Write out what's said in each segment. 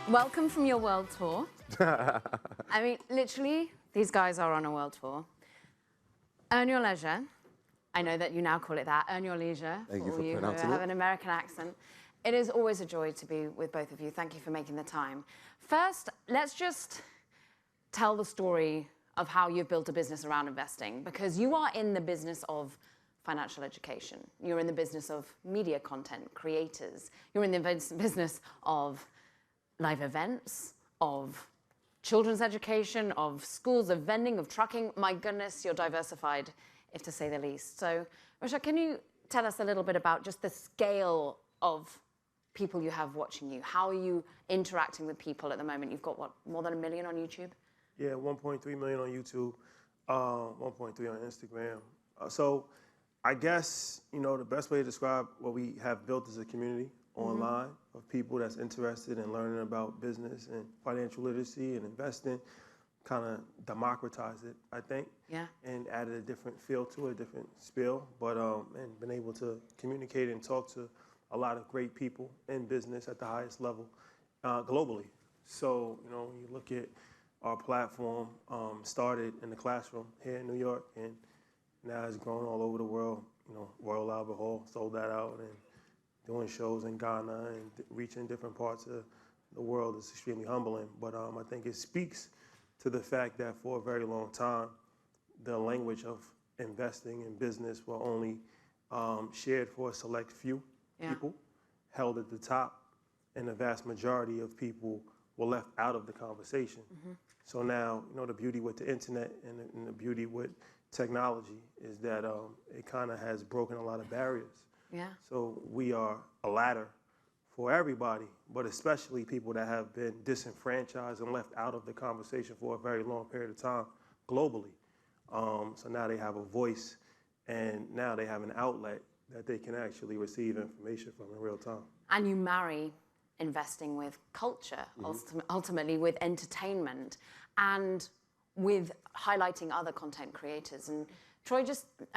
Welcome from your world tour. I mean, literally, these guys are on a world tour. Earn your leisure. I know that you now call it that. Earn your leisure. Thank you For for all you who pronouncing have it. an American accent. It is always a joy to be with both of you. Thank you for making the time. First, let's just tell the story of how you've built a business around investing, because you are in the business of financial education. You're in the business of media content creators. You're in the business of live events, of children's education, of schools, of vending, of trucking. My goodness, you're diversified, if to say the least. So, Rashad, can you tell us a little bit about just the scale of people you have watching you? How are you interacting with people at the moment? You've got, what, more than 1 million on YouTube? Yeah, 1.3 million on YouTube, 1.3 on Instagram. So I guess, the best way to describe what we have built is a community online of people that's interested in learning about business and financial literacy and investing, kind of democratize it, I think. Yeah. And added a different feel to it, a different spiel, but and been able to communicate and talk to a lot of great people in business at the highest level globally. So, when you look at our platform, started in the classroom here in New York, and now it's grown all over the world. Royal Albert Hall sold that out, and doing shows in Ghana and reaching different parts of the world is extremely humbling. But I think it speaks to the fact that for a very long time, the language of investing in business were only shared for a select few people, held at the top, and the vast majority of people were left out of the conversation. So now, the beauty with the internet and the beauty with technology is that it kind of has broken a lot of barriers. Yeah. So we are a ladder for everybody, but especially people that have been disenfranchised and left out of the conversation for a very long period of time globally. So now they have a voice, and now they have an outlet that they can actually receive information from in real time. And you marry investing with culture, ultimately with entertainment, and with highlighting other content creators. And Troy,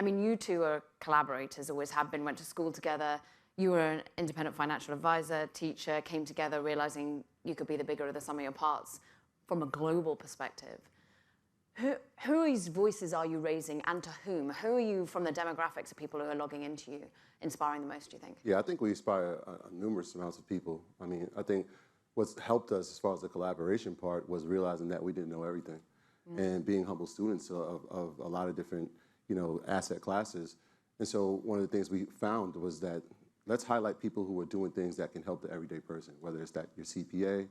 you two are collaborators, always have been, went to school together. You were an independent financial advisor, teacher, came together realizing you could be the bigger of the sum of your parts from a global perspective. Whose voices are you raising, and to whom? Who are you, from the demographics of people who are logging into you, inspiring the most, do you think? Yeah, I think we inspire numerous amounts of people. I think what's helped us as far as the collaboration part was realizing that we didn't know everything, and being humble students of a lot of different, asset classes. And so one of the things we found was that let's highlight people who are doing things that can help the everyday person, whether it's that your CPA,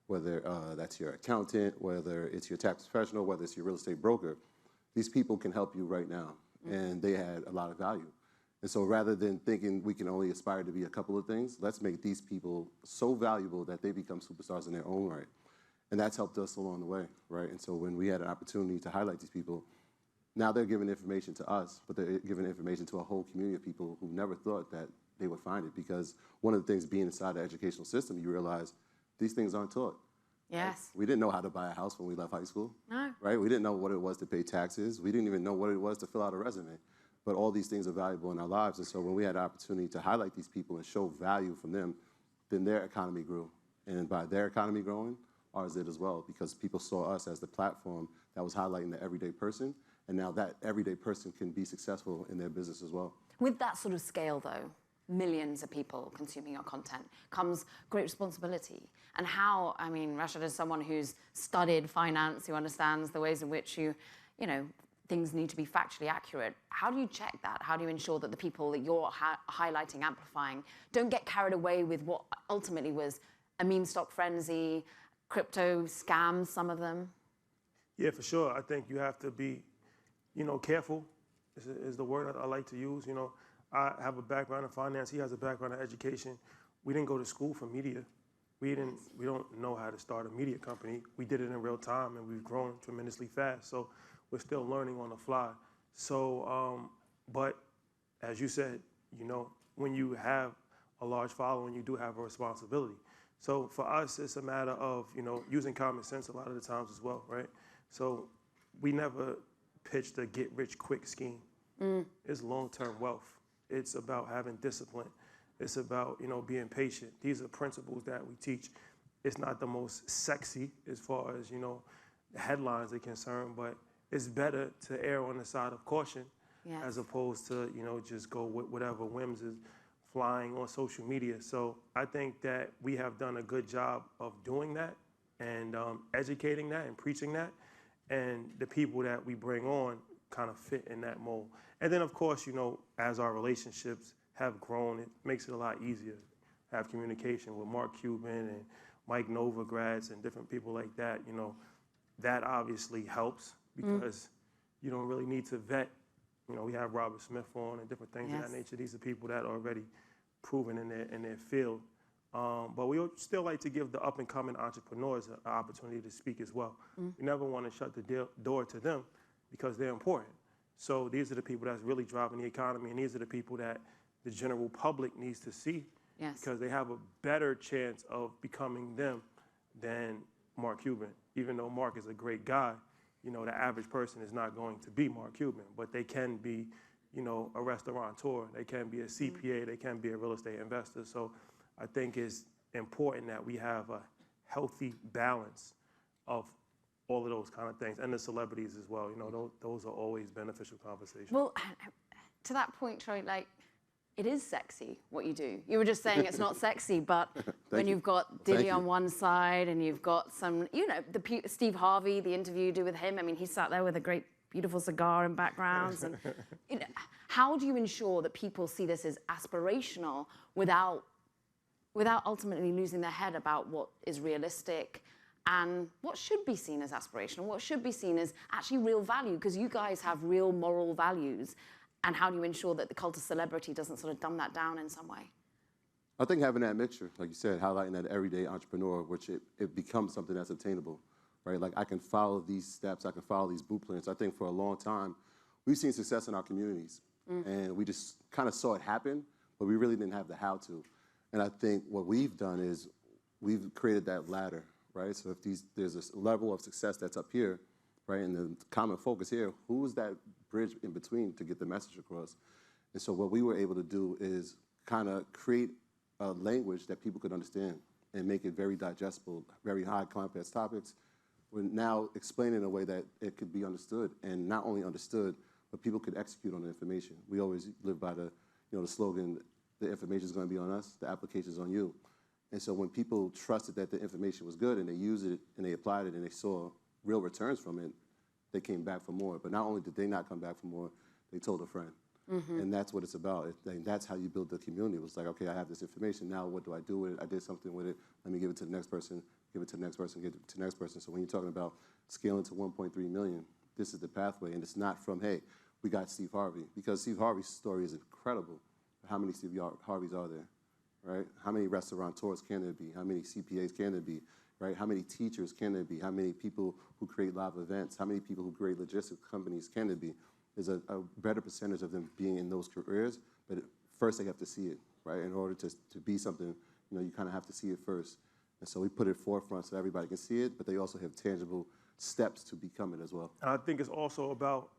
whether that's your accountant, whether it's your tax professional, whether it's your real estate broker. These people can help you right now, and they had a lot of value. And so rather than thinking we can only aspire to be a couple of things, let's make these people so valuable that they become superstars in their own right. And that's helped us along the way, right? And so when we had an opportunity to highlight these people, now they're giving information to us, but they're giving information to a whole community of people who never thought that they would find it. Because one of the things being inside the educational system, you realize these things aren't taught. Yes. Right? We didn't know how to buy a house when we left high school. No. Right? We didn't know what it was to pay taxes. We didn't even know what it was to fill out a resume. But all these things are valuable in our lives. And so when we had the opportunity to highlight these people and show value from them, then their economy grew. And by their economy growing, ours did as well, because people saw us as the platform that was highlighting the everyday person. And now that everyday person can be successful in their business as well. With that sort of scale, though, millions of people consuming your content, comes great responsibility. And how, Rashad is someone who's studied finance, who understands the ways in which things need to be factually accurate. How do you check that? How do you ensure that the people that you're highlighting, amplifying, don't get carried away with what ultimately was a meme stock frenzy, crypto scams, some of them? Yeah, for sure. I think you have to be, careful is the word I like to use. I have a background in finance. He has a background in education. We didn't go to school for media. We don't know how to start a media company. We did it in real time, and we've grown tremendously fast. So we're still learning on the fly. So, but as you said, when you have a large following, you do have a responsibility. So for us, it's a matter of, using common sense a lot of the times as well, right? So we never pitched a get-rich-quick scheme. It's long-term wealth. It's about having discipline. It's about, being patient. These are principles that we teach it's not the most sexy as far as, the headlines are concerned, but it's better to err on the side of caution as opposed to, just go with whatever whims is flying on social media. So I think that we have done a good job of doing that and educating that and preaching that. And the people that we bring on kind of fit in that mold. And then, of course, as our relationships have grown, it makes it a lot easier to have communication with Mark Cuban and Mike Nova grads and different people like that. That obviously helps because you don't really need to vet. We have Robert Smith on and different things of that nature. These are people that are already proven in their field. But we still like to give the up-and-coming entrepreneurs an opportunity to speak as well. We never want to shut the door to them because they're important. So these are the people that's really driving the economy, and these are the people that the general public needs to see because they have a better chance of becoming them than Mark Cuban. Even though Mark is a great guy, the average person is not going to be Mark Cuban, but they can be, a restaurateur, they can be a CPA, they can be a real estate investor. So I think it's important that we have a healthy balance of all of those kind of things, and the celebrities as well. Those are always beneficial conversations. Well, to that point, Troy, it is sexy what you do. You were just saying it's not sexy, but when you've got Diddy on one side and you've got some, Steve Harvey, the interview you do with him, I mean, he sat there with a great, beautiful cigar in backgrounds. And how do you ensure that people see this as aspirational without ultimately losing their head about what is realistic and what should be seen as aspirational, what should be seen as actually real value? Because you guys have real moral values. And how do you ensure that the cult of celebrity doesn't sort of dumb that down in some way? I think having that mixture, like you said, highlighting that everyday entrepreneur, which it becomes something that's obtainable, right? Like I can follow these steps, I can follow these blueprints. I think for a long time, we've seen success in our communities. And we just kind of saw it happen, but we really didn't have the how to. And I think what we've done is we've created that ladder, right? So if there's a level of success that's up here, right, and the common focus here, who's that bridge in between to get the message across? And so what we were able to do is kind of create a language that people could understand and make it very digestible, very high complex topics. We're now explaining in a way that it could be understood, and not only understood, but people could execute on the information. We always live by the slogan, the information is going to be on us, the application is on you. And so when people trusted that the information was good and they used it and they applied it and they saw real returns from it, they came back for more. But not only did they not come back for more, they told a friend. And that's what it's about. That's how you build the community. It was like, okay, I have this information, now what do I do with it? I did something with it, let me give it to the next person, give it to the next person, give it to the next person. So when you're talking about scaling to 1.3 million, this is the pathway, and it's not from, hey, we got Steve Harvey. Because Steve Harvey's story is incredible. How many Steve Harveys are there, right? How many restaurateurs can there be? How many CPAs can there be, right? How many teachers can there be? How many people who create live events? How many people who create logistics companies can there be? There's a better percentage of them being in those careers, but first they have to see it, right? In order to be something, you kind of have to see it first. And so we put it forefront so everybody can see it, but they also have tangible steps to become it as well. And I think it's also about,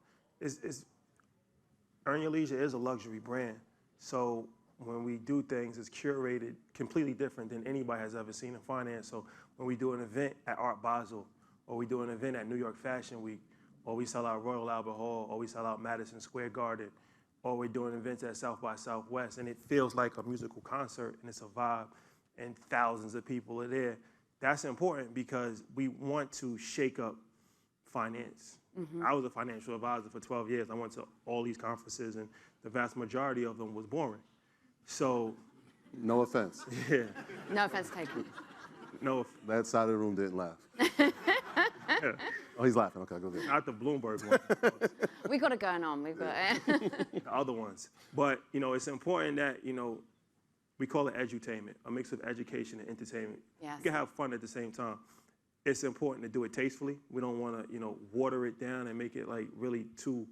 Earn Your Leisure is a luxury brand. So when we do things, it's curated completely different than anybody has ever seen in finance. So when we do an event at Art Basel, or we do an event at New York Fashion Week, or we sell out Royal Albert Hall, or we sell out Madison Square Garden, or we're doing events at South by Southwest, and it feels like a musical concert, and it's a vibe, and thousands of people are there. That's important because we want to shake up finance. I was a financial advisor for 12 years. I went to all these conferences, and the vast majority of them was boring. So, no offense. Yeah. No offense taken. No. That side of the room didn't laugh. Yeah. Oh, he's laughing. Okay, go ahead. Not the Bloomberg one. We got it going on. We've got The other ones. But, it's important that, we call it edutainment, a mix of education and entertainment. Yes. You can have fun at the same time. It's important to do it tastefully. We don't want to, water it down and make it like really too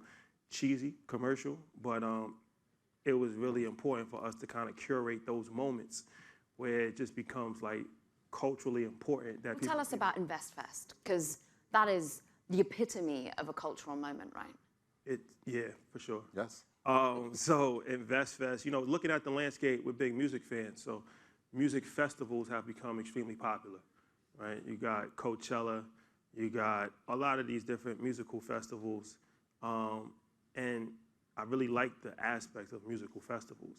cheesy, commercial. But it was really important for us to kind of curate those moments where it just becomes like culturally important. That Tell us about InvestFest, because that is the epitome of a cultural moment, right? Yeah, for sure. Yes. So InvestFest, looking at the landscape, we're big music fans. So music festivals have become extremely popular. right? You got Coachella, you got a lot of these different musical festivals, and I really like the aspects of musical festivals,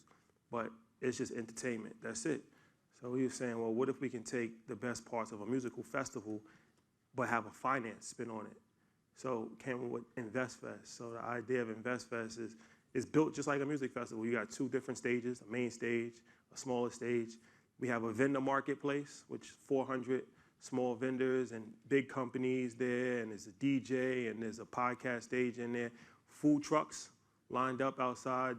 but it's just entertainment, that's it. So we were saying, well, what if we can take the best parts of a musical festival, but have a finance spin on it? So came up with InvestFest. So the idea of InvestFest is built just like a music festival. You got 2 different stages, a main stage, a smaller stage. We have a vendor marketplace, which is 400 small vendors and big companies there, and there's a DJ, and there's a podcast stage in there. Food trucks lined up outside.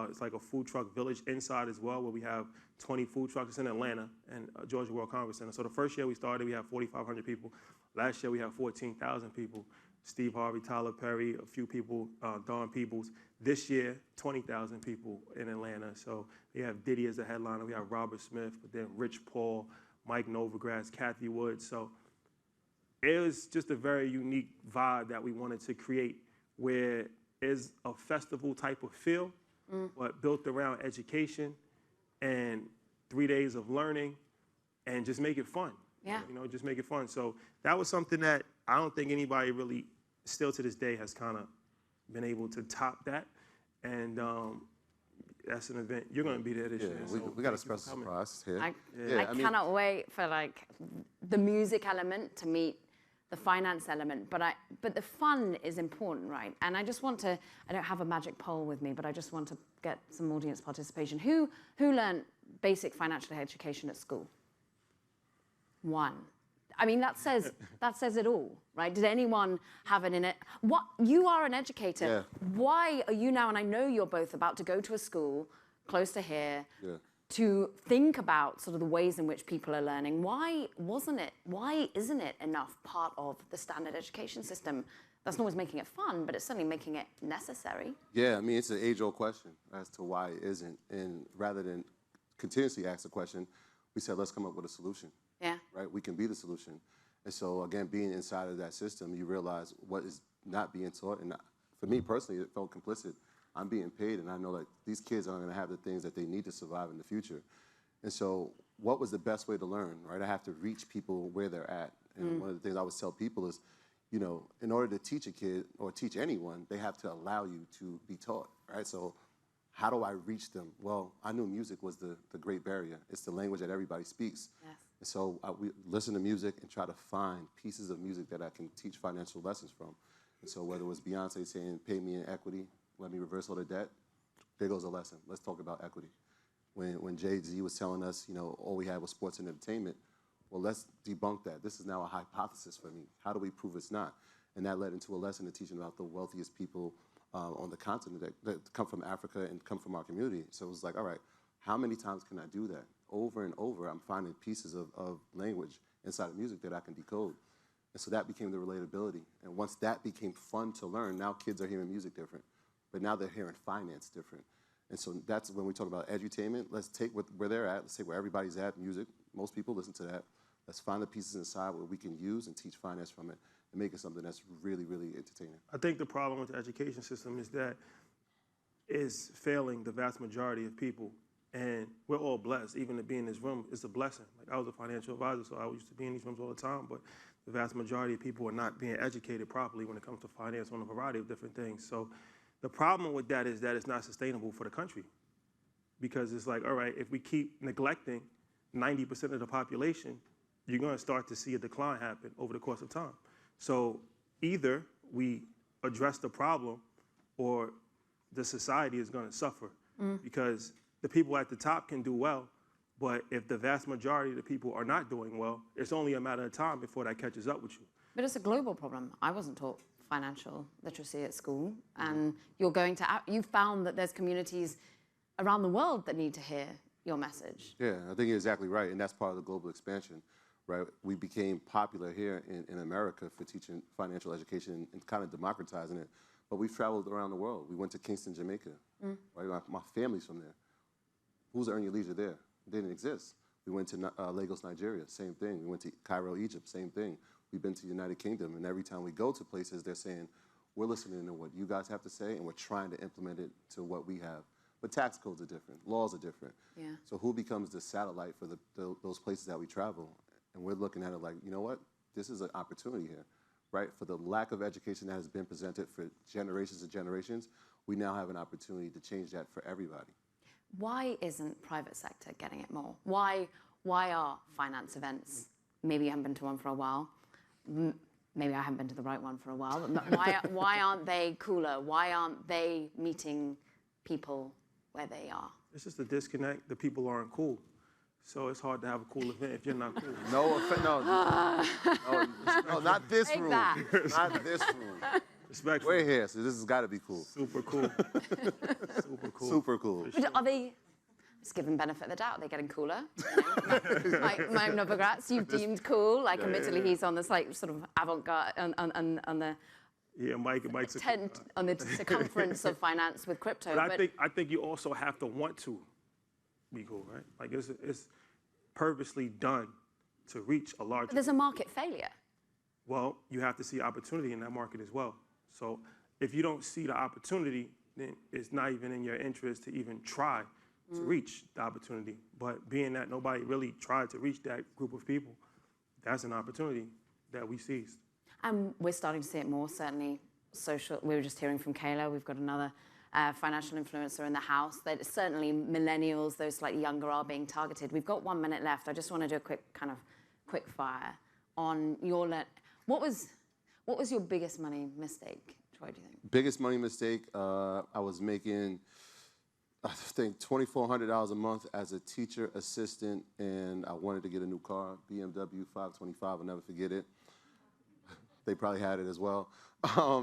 It's like a food truck village inside as well, where we have 20 food trucks. It's in Atlanta and Georgia World Congress Center. So the first year we started, we had 4,500 people. Last year we had 14,000 people. Steve Harvey, Tyler Perry, a few people, Dawn Peebles. This year, 20,000 people in Atlanta. So we have Diddy as a headliner. We have Robert Smith, but then Rich Paul, Mike Novogratz, Kathy Wood. So it was just a very unique vibe that we wanted to create, where it's a festival type of feel, but built around education and 3 days of learning, and just make it fun. Yeah. You know, just make it fun. So that was something that I don't think anybody really, still to this day, has kind of been able to top that. And that's an event. You're going to be there this year. So we got a special surprise here. I cannot wait for like the music element to meet the finance element, but the fun is important, right? And I just want to, I don't have a magic poll with me, but I just want to get some audience participation. Who learned basic financial education at school? One. I mean, that says it all, right? Did anyone have it in it? What, you are an educator. Yeah. Why are you now, and I know you're both about to go to a school close to here, Yeah. to think about sort of the ways in which people are learning. Why isn't it enough part of the standard education system? That's not always making it fun, but it's certainly making it necessary. Yeah, I mean, it's an age-old question as to why it isn't. And rather than continuously ask the question, we said, let's come up with a solution. Yeah. Right? We can be the solution. And so, again, being inside of that system, you realize what is not being taught. And for me personally, it felt complicit. I'm being paid, and I know that these kids aren't going to have the things that they need to survive in the future. And so what was the best way to learn, right? I have to reach people where they're at. And one of the things I always tell people is, you know, in order to teach a kid or teach anyone, they have to allow you to be taught, right? So how do I reach them? Well, I knew music was the great barrier. It's the language that everybody speaks. Yes. And so we listen to music and try to find pieces of music that I can teach financial lessons from. And so whether it was Beyonce saying, pay me in equity, let me reverse all the debt, there goes a lesson. Let's talk about equity. When Jay-Z was telling us, you know, all we had was sports and entertainment, well, let's debunk that. This is now a hypothesis for me. How do we prove it's not? And that led into a lesson of teaching about the wealthiest people on the continent that come from Africa and come from our community. So it was like, all right, how many times can I do that? Over and over, I'm finding pieces of language inside of music that I can decode. And so that became the relatability. And once that became fun to learn, now kids are hearing music different. But now they're hearing finance different. And so that's when we talk about edutainment. Let's take where they're at. Let's take where everybody's at, music. Most people listen to that. Let's find the pieces inside where we can use and teach finance from it and make it something that's really, really entertaining. I think the problem with the education system is that it's failing the vast majority of people. And we're all blessed. Even to be in this room is a blessing. Like, I was a financial advisor, so I used to be in these rooms all the time, but the vast majority of people are not being educated properly when it comes to finance on a variety of different things. So the problem with that is that it's not sustainable for the country, because it's like, all right, if we keep neglecting 90% of the population, you're going to start to see a decline happen over the course of time. So either we address the problem or the society is going to suffer, because the people at the top can do well, but if the vast majority of the people are not doing well, it's only a matter of time before that catches up with you. But it's a global problem. I wasn't taught financial literacy at school, and you found that there's communities around the world that need to hear your message. Yeah, I think you're exactly right, and that's part of the global expansion, right? We became popular here in America for teaching financial education and kind of democratizing it, but we've traveled around the world. We went to Kingston, Jamaica, right? My family's from there. Who's Earn Your Leisure there? It didn't exist. We went to Lagos, Nigeria, same thing. We went to Cairo, Egypt, same thing. We've been to the United Kingdom, and every time we go to places, they're saying, we're listening to what you guys have to say, and we're trying to implement it to what we have. But tax codes are different, laws are different. Yeah. So who becomes the satellite for those places that we travel? And we're looking at it like, you know what? This is an opportunity here, right? For the lack of education that has been presented for generations and generations, we now have an opportunity to change that for everybody. Why isn't private sector getting it more? Why are finance events, maybe you haven't been to one for a while, maybe I haven't been to the right one for a while, but why aren't they cooler? Why aren't they meeting people where they are? It's just a disconnect. The people aren't cool. So it's hard to have a cool event if you're not cool. No, not this Take room. that. Not this room. Respectfully. We're here, so this has got to be cool. Super cool. Super cool. Super cool. But are they, just give them benefit of the doubt, are they getting cooler? Mike Novogratz, you've deemed cool, like admittedly he's on this like sort of avant-garde on the Yeah, Mike's a tent, on the circumference of finance with crypto. But I think you also have to want to be cool, right? Like it's purposely done to reach a larger. There's a market failure. Well, you have to see opportunity in that market as well. So if you don't see the opportunity, then it's not even in your interest to even try to reach the opportunity. But being that nobody really tried to reach that group of people, that's an opportunity that we seized. And we're starting to see it more, certainly social. We were just hearing from Kayla. We've got another financial influencer in the house. That certainly millennials, those slightly younger, are being targeted. We've got 1 minute left. I just want to do a quick fire on your. What was your biggest money mistake, Troy, do you think? Biggest money mistake, I was making, I think, $2,400 a month as a teacher assistant, and I wanted to get a new car, BMW 525, I'll never forget it. They probably had it as well.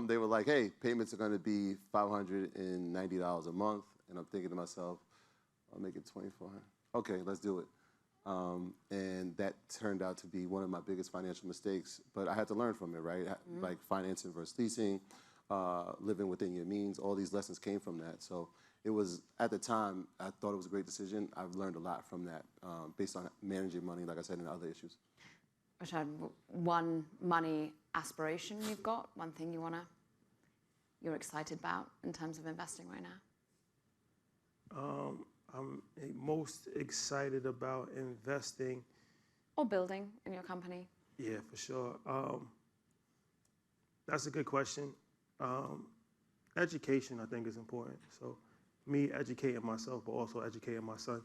They were like, hey, payments are gonna be $590 a month, and I'm thinking to myself, I'll make it $2,400. Okay, let's do it. And that turned out to be one of my biggest financial mistakes, but I had to learn from it, right? Like financing versus leasing, living within your means, all these lessons came from that. So it was, at the time, I thought it was a great decision. I've learned a lot from that based on managing money, like I said, and other issues. Rashad, one money aspiration you've got, one thing you're excited about in terms of investing right now? I'm most excited about investing. Or building in your company? Yeah, for sure. That's a good question. Education, I think, is important. So me educating myself, but also educating my son.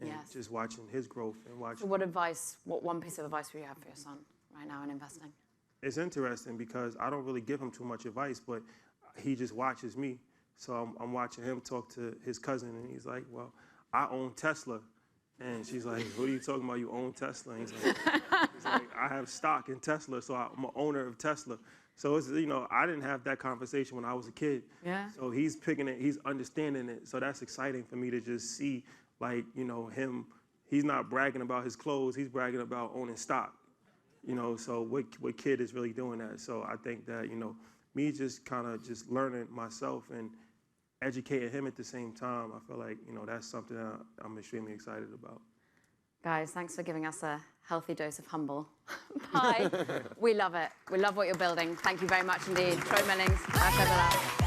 And just watching his growth and watching. So what one piece of advice would you have for your son right now in investing? It's interesting because I don't really give him too much advice, but he just watches me. So I'm watching him talk to his cousin, and he's like, well, I own Tesla. And she's like, what are you talking about? You own Tesla? And he's like, I have stock in Tesla, so I'm an owner of Tesla. So it's, I didn't have that conversation when I was a kid. Yeah. So he's picking it, he's understanding it. So that's exciting for me to just see, like, him, he's not bragging about his clothes, he's bragging about owning stock. So what kid is really doing that? So I think that, me just kind of just learning myself and educating him at the same time, I feel like, that's something that I'm extremely excited about. Guys, thanks for giving us a healthy dose of humble pie. We love it. We love what you're building. Thank you very much indeed. Troy Millings, Rashad Bilal.